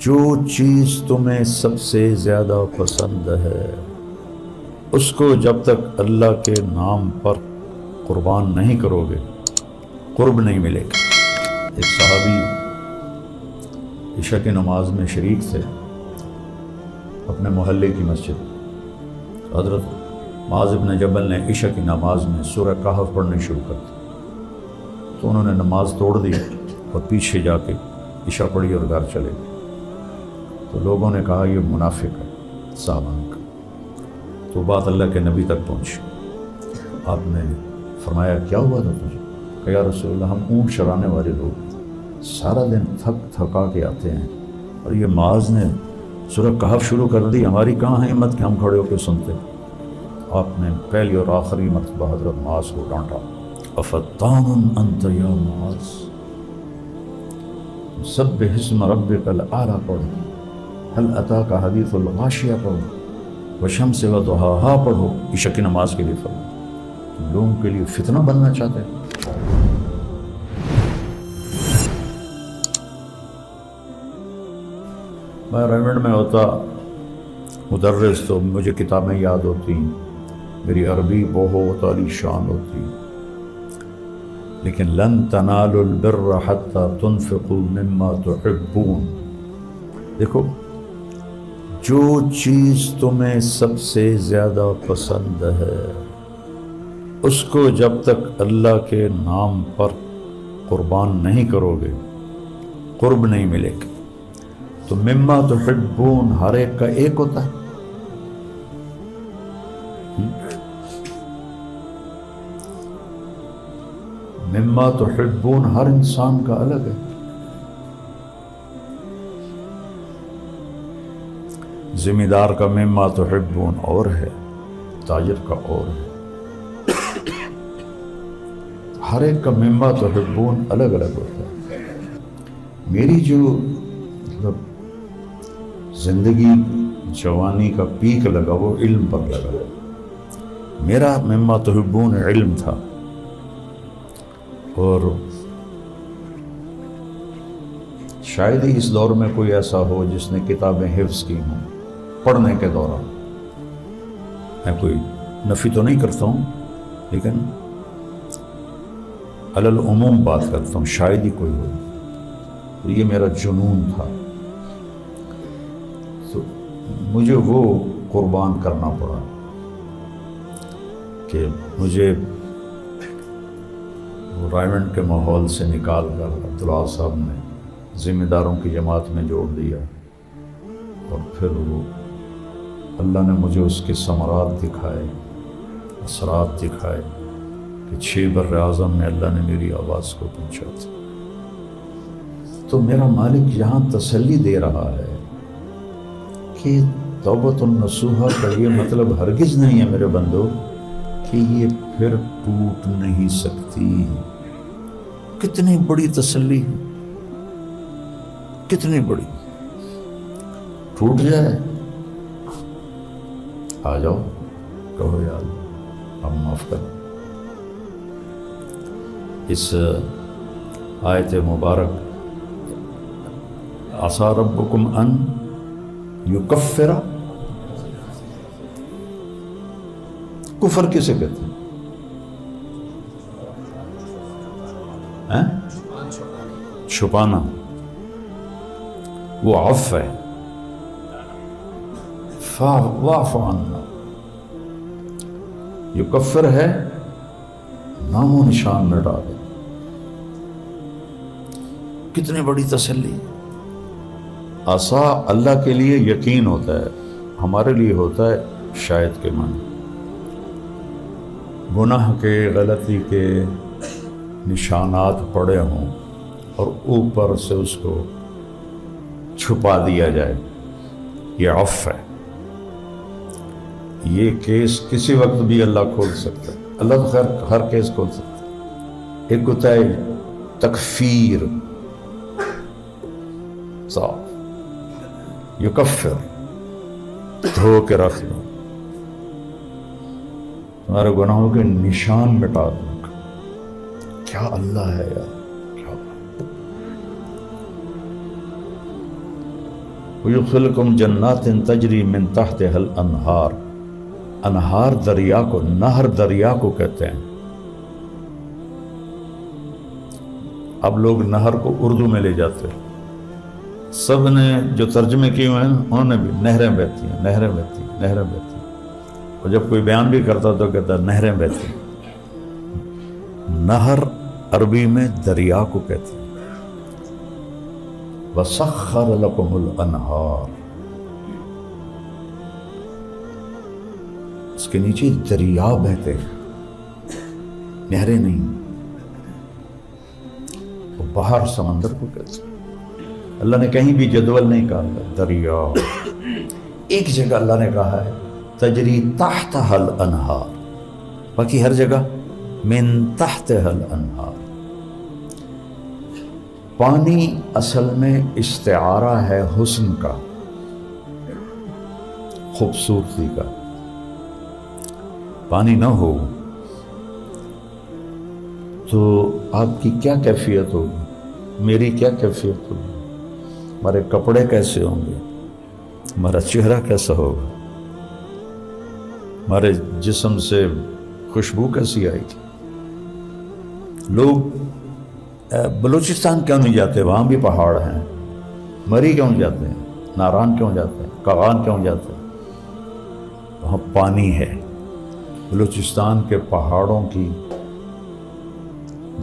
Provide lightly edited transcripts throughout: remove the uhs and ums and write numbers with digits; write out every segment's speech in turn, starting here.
جو چیز تمہیں سب سے زیادہ پسند ہے اس کو جب تک اللہ کے نام پر قربان نہیں کرو گے قرب نہیں ملے گا۔ ایک صحابی عشاء کی نماز میں شریک تھے اپنے محلے کی مسجد۔ حضرت معاذ بن جبل نے عشاء کی نماز میں سورہ کہف پڑھنے شروع کر دی تو انہوں نے نماز توڑ دی اور پیچھے جا کے عشاء پڑھی اور گھر چلے گئے۔ تو لوگوں نے کہا یہ منافق ہے صحابہ کا۔ تو بات اللہ کے نبی تک پہنچی۔ آپ نے فرمایا کیا ہوا تھا تجھے؟ کہ یا رسول اللہ ہم اونٹ چرانے والے لوگ سارا دن تھکا کے آتے ہیں اور یہ معاذ نے سورہ کہف شروع کر دی، ہماری کہاں ہے ہمت کہ ہم کھڑے ہو کے سنتے۔ آپ نے پہلی اور آخری مرتبہ حضرت معاذ کو ڈانٹا، افتان انت یا معاذ، سبح اسم ربک الاعلی پڑھو، هل اتاک حدیث الغاشیہ پڑھو، والشمس وضحاہا پڑھو۔ عشاء کی نماز کے لیے فرمایا تم لوگوں کے لیے فتنہ بننا چاہتے ہیں۔ میں ریمنڈ میں ہوتا مدرس تو مجھے کتابیں یاد ہوتی، میری عربی بہت عالی شان ہوتی، لیکن لن تنالوا البر حتی تنفقوا مما تحبون۔ دیکھو جو چیز تمہیں سب سے زیادہ پسند ہے اس کو جب تک اللہ کے نام پر قربان نہیں کرو گے قرب نہیں ملے گا۔ تو مما تحبون ہر ایک کا ایک ہوتا ہے، مما تحبون ہر انسان کا الگ ہے۔ ذمہ دار کا مما تحبون اور ہے، تاجر کا اور ہے، ہر ایک کا مما تحبون الگ الگ ہوتا ہے۔ میری جو زندگی جوانی کا پیک لگا وہ علم پر لگا، میرا مما تحبون علم تھا، اور شاید ہی اس دور میں کوئی ایسا ہو جس نے کتابیں حفظ کی ہوں پڑھنے کے دوران۔ میں کوئی نفی تو نہیں کرتا ہوں لیکن علی العموم بات کرتا ہوں، شاید ہی کوئی ہو، تو یہ میرا جنون تھا، تو مجھے وہ قربان کرنا پڑا کہ مجھے رائمنڈ کے ماحول سے نکال کر عبداللہ صاحب نے ذمہ داروں کی جماعت میں جوڑ دیا، اور پھر وہ اللہ نے مجھے اس کے ثمرات دکھائے، اثرات دکھائے کہ 6 بر اعظم میں اللہ نے میری آواز کو پہنچا تھا۔ تو میرا مالک یہاں تسلی دے رہا ہے کہ توبۃ النصوحہ کا یہ مطلب ہرگز نہیں ہے میرے بندو کہ یہ پھر ٹوٹ نہیں سکتی۔ کتنی بڑی تسلی ہے، کتنی بڑی۔ ٹوٹ جائے آ جاؤ کہو یا اللہ ہم معاف کر۔ اس آیت مبارک عسیٰ ربکم ان یکفر، کفر کسے کہتے ہیں؟ چھپانا، وہ عفو ہے، فاعف عنا۔ یکفر ہے نام و نشان مٹا دے۔ کتنی بڑی تسلی۔ عصا اللہ کے لیے یقین ہوتا ہے، ہمارے لیے ہوتا ہے شاید کے معنی۔ گناہ کے، غلطی کے نشانات پڑے ہوں اور اوپر سے اس کو چھپا دیا جائے، یہ عفو ہے۔ یہ کیس کسی وقت بھی اللہ کھول سکتا ہے، اللہ تو خیر ہر کیس کھول سکتا ہے۔ ایک ہوتا ہے تکفیر، صاف، یکفر، دھو کے رکھ دو، تمہارے گناہوں کے نشان مٹا دوں گا۔ کیا اللہ ہے یار، کیا وَيُدْخِلُكُمْ جَنَّاتٍ تَجْرِي مِن تَحْتِهَا الْأَنْهَارُ، انہار دریا کو، نہر دریا کو کہتے ہیں۔ اب لوگ نہر کو اردو میں لے جاتے ہیں، سب نے جو ترجمے کیے ہوئے ہیں انہوں نے بھی نہریں بہتی ہیں، نہریں بہتی ہیں، نہریں بہتی ہیں، اور جب کوئی بیان بھی کرتا تو کہتا ہے نہریں بہتی ہیں۔ نہر عربی میں دریا کو کہتے ہیں۔ وَسَخَّرَ لَكُمُ الْأَنْهَارَ، اس کے نیچے دریا بہتے ہیں، نہریں نہیں۔ وہ بحر سمندر کو کہتے ہیں۔ اللہ نے کہیں بھی جدول نہیں کہا، دریا۔ ایک جگہ اللہ نے کہا ہے تجری تحتها الانہار، باقی ہر جگہ من تحتها الانہار۔ پانی اصل میں استعارہ ہے حسن کا، خوبصورتی کا۔ پانی نہ ہو تو آپ کی کیا کیفیت ہوگی، میری کیا کیفیت ہوگی، ہمارے کپڑے کیسے ہوں گے، ہمارا چہرہ کیسا ہوگا، ہمارے جسم سے خوشبو کیسی آئے گی۔ لوگ بلوچستان کیوں نہیں جاتے، وہاں بھی پہاڑ ہیں، مری کیوں جاتے ہیں، ناران کیوں جاتے ہیں، کاغان کیوں جاتے ہیں، وہاں پانی ہے۔ بلوچستان کے پہاڑوں کی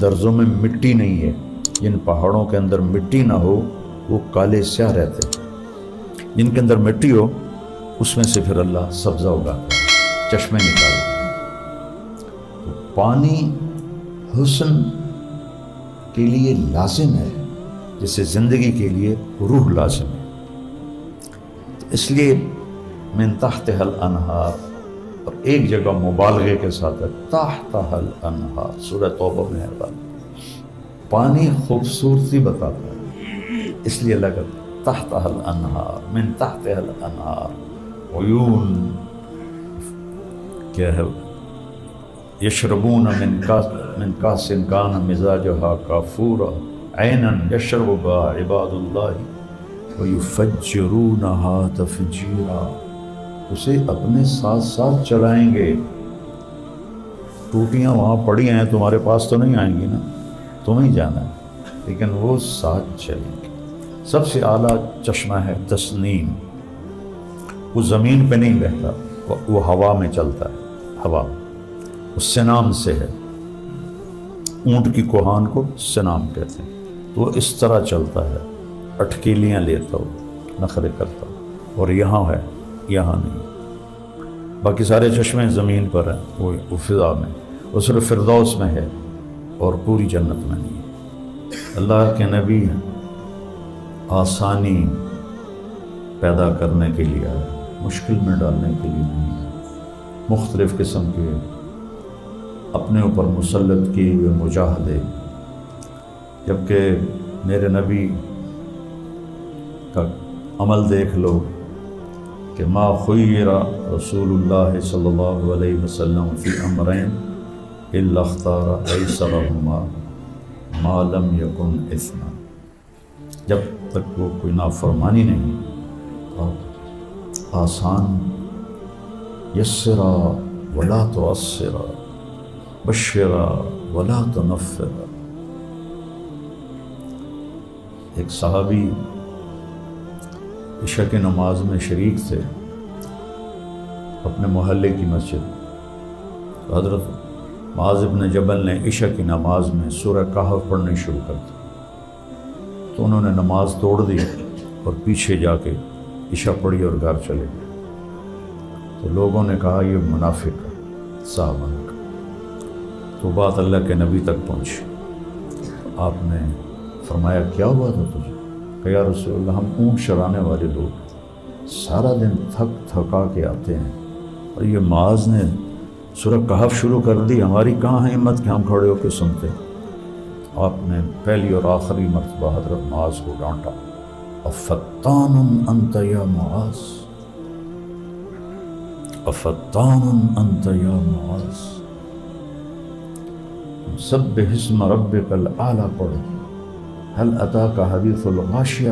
درزوں میں مٹی نہیں ہے، جن پہاڑوں کے اندر مٹی نہ ہو وہ کالے سیاہ رہتے ہیں، جن کے اندر مٹی ہو اس میں سے پھر اللہ سبزہ اگاتا ہے، چشمے نکالتا ہے۔ تو پانی حسن کے لیے لازم ہے، جیسے زندگی کے لیے روح لازم ہے۔ تو اس لیے من تحتها الانہار، اور ایک جگہ مبالغے کے ساتھ ہے تحتها الانہار، سورہ توبہ میں ہے۔ پانی خوبصورتی بتاتا ہے، اس لیے اللہ کہتا ہے تحتها الانہار، من تحتها الانہار، عیون کیا ہے، یشربون من کاس کان مزاجها کافورا عینا یشرب بها عباد اللہ ویفجرونها تفجیرا، اسے اپنے ساتھ ساتھ چلائیں گے۔ ٹوٹیاں وہاں پڑی ہیں، تمہارے پاس تو نہیں آئیں گی نا، تمہیں جانا ہے، لیکن وہ ساتھ چلیں گے۔ سب سے اعلیٰ چشمہ ہے تسنیم، وہ زمین پہ نہیں بہتا، وہ ہوا میں چلتا ہے، ہوا اس سنام سے ہے، اونٹ کی کوہان کو سنام کہتے ہیں، تو وہ اس طرح چلتا ہے، اٹکیلیاں لیتا ہو، نخرے کرتا ہو، اور یہاں ہے، یہاں نہیں۔ باقی سارے چشمے زمین پر ہیں، وہ فضا میں، وہ صرف فردوس میں ہے اور پوری جنت میں نہیں ہے۔ اللہ کے نبی آسانی پیدا کرنے کے لیے آئے، مشکل میں ڈالنے کے لیے نہیں ہے۔ مختلف قسم کے اپنے اوپر مسلط کیے ہوئے مجاہدے، جبکہ میرے نبی کا عمل دیکھ لو کہ ما خیر رسول اللہ صلی اللہ علیہ وسلم فی امرین الا اختار ایسرہما ما لم یکن اثما، جب تک وہ کوئی نافرمانی نہیں، اور آسان، یسرا ولا تعسرا، بشرا ولا تنفرا۔ ایک صحابی عشاء کی نماز میں شریک تھے اپنے محلے کی مسجد، حضرت معاذ بن جبل نے عشاء کی نماز میں سورہ کہف پڑھنے شروع کر دی، تو انہوں نے نماز توڑ دی اور پیچھے جا کے عشاء پڑھی اور گھر چلے گئے۔ تو لوگوں نے کہا یہ منافق ہے، صحابہ نے کہا۔ تو بات اللہ کے نبی تک پہنچی، آپ نے فرمایا کیا ہوا تھا تجھے؟ کہ یا رسول اللہ، ہم اونٹ چرانے والے لوگ سارا دن تھک تھکا کے آتے ہیں، اور یہ معاذ نے سورہ کہف شروع کر دی، ہماری کہاں ہے ہمت کہ ہم کھڑے ہو کے سنتے۔ آپ نے پہلی اور آخری مرتبہ حضرت معاذ کو ڈانٹا، افتان انت یا معاذ، افتان انت یا معاذ، سبح اسم ربک الاعلی پڑھو، هل اتاک حدیث الغاشیہ